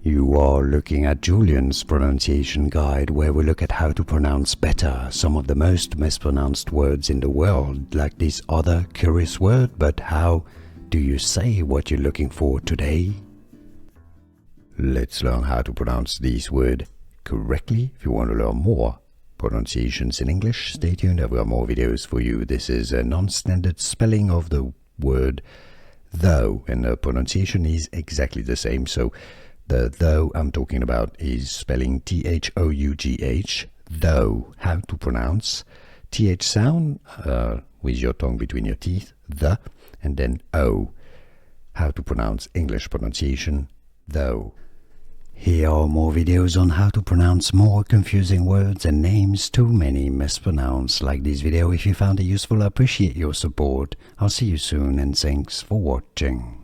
You are looking at Julian's pronunciation guide, where we look at how to pronounce better some of the most mispronounced words in the world, like this other curious word. But how do you say what you're looking for today? Let's learn how to pronounce this word correctly. If you want to learn more pronunciations in English, stay tuned. I've got more videos for you. This is a non-standard spelling of the word though, and the pronunciation is exactly the same. So the though I'm talking about is spelling T-H-O-U-G-H, though. How to pronounce TH sound with your tongue between your teeth, the, and then O. How to pronounce English pronunciation, though. Here are more videos on how to pronounce more confusing words and names too many mispronounced. Like this video if you found it useful. I appreciate your support. I'll see you soon and thanks for watching.